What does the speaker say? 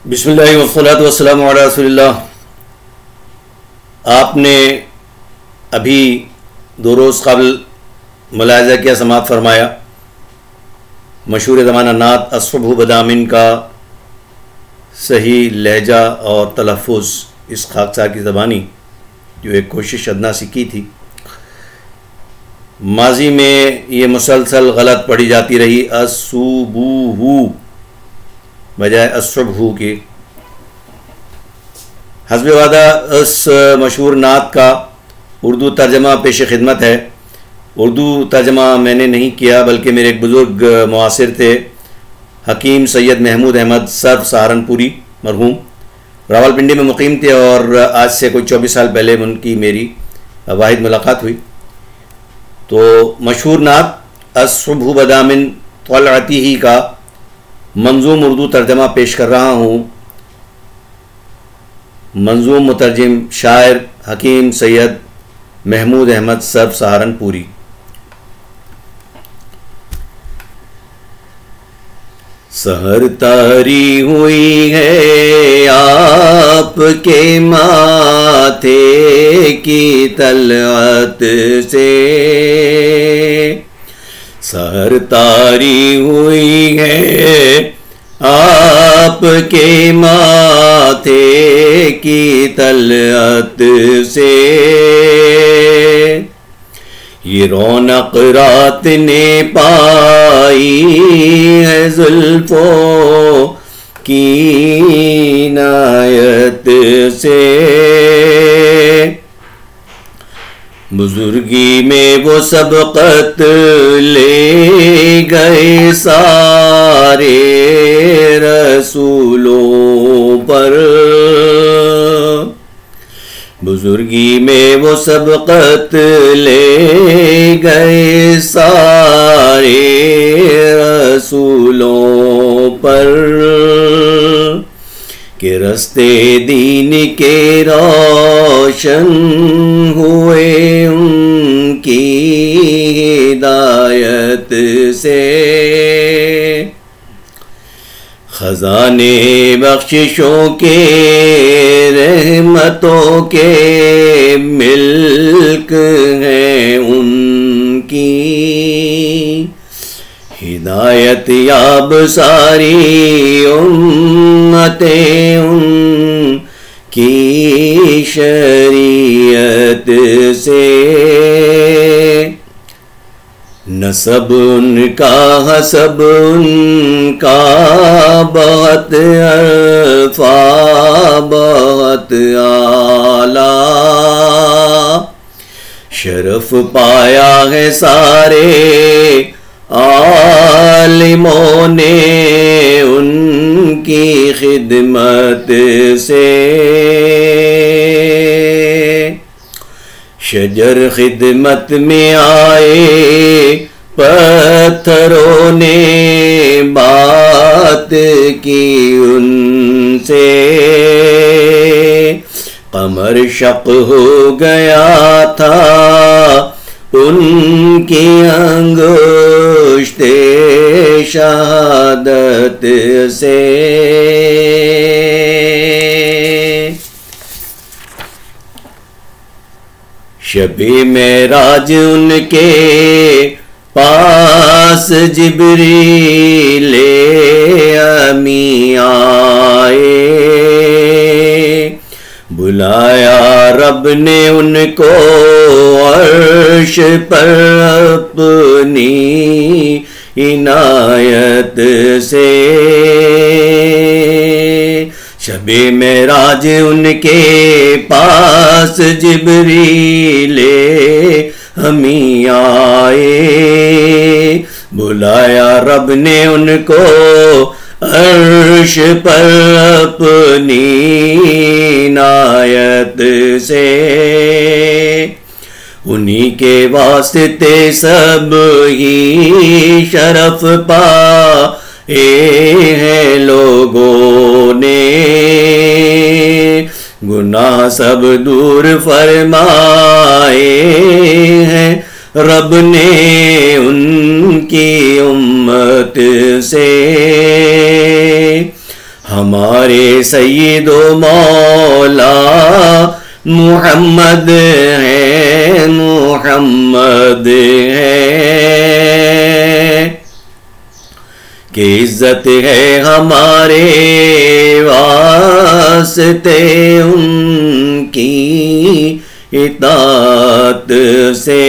بسم اللہ والصلاة والسلام علی رسول اللہ۔ آپ نے ابھی 2 روز قبل ملاحظہ کیا، سماعت فرمایا مشہور زمانہ نعت الصبح بدا من کا صحیح لہجہ اور تلفظ اس خاکسار کی زبانی جو ایک کوشش ادنا سی کی تھی۔ ماضی میں یہ مسلسل غلط پڑھی جاتی رہی، الصبح بجائے الصبح کے۔ حسب وعدہ اس مشہور نعت کا اردو ترجمہ پیش خدمت ہے۔ اردو ترجمہ میں نے نہیں کیا، بلکہ میرے ایک بزرگ معاصر تھے حکیم سید محمود احمد سرف سہارنپوری مرحوم، راولپنڈی میں مقیم تھے، اور آج سے کوئی 24 سال پہلے ان کی میری واحد ملاقات ہوئی۔ تو مشہور نعت الصبح بدا من طلعته کا منظوم اردو ترجمہ پیش کر رہا ہوں۔ منظوم مترجم شاعر حکیم سید محمود احمد سرف سہارنپوری۔ سحر طاری ہوئی ہے آپ کے ماتھے کی طلعت سے، سحر طاری ہوئی ہے آپ کے ماتھے کی طلعت سے، یہ رونق رات نے پائی ہے زلفوں کی عنایت سے، بزرگی میں وہ سبقت لے گئے سارے رسولوں پر، بزرگی میں وہ سبقت لے گئے سارے رسولوں پر، کہ رستے دین کے روشن ہوئے ان کی ہدایت سے، خزانے بخششوں کے رحمتوں کے ملک ہیں ان کی، ہدایت یاب ساری امتیں ان کی شریعت سے، نسب ان کا حسب ان کا بہت عرفا بہت اعلیٰ، شرف پایا ہے سارے عالموں نے ان کی خدمت سے، شجر خدمت میں آئے پتھروں نے بات کی ان سے، قمر شق ہو گیا تھا ان کی انگشت شہادت سے، شب معراج ان کے پاس جبریل امی آئے، بلایا رب نے ان کو عرش پر اپنی عنایت سے، شب معراج ان کے پاس جبریل امی آئے، بلایا رب نے ان کو عرش پر اپنی عنایت سے، انہی کے واسطے سب ہی شرف پائے ہیں لوگوں نے، گناہ سب دور فرمائے ہیں رب نے ان کی امت سے، ہمارے سید و مولا محمد ہے، محمد ہے، کہ عزت ہے ہمارے واسطے ان کی اطاعت سے،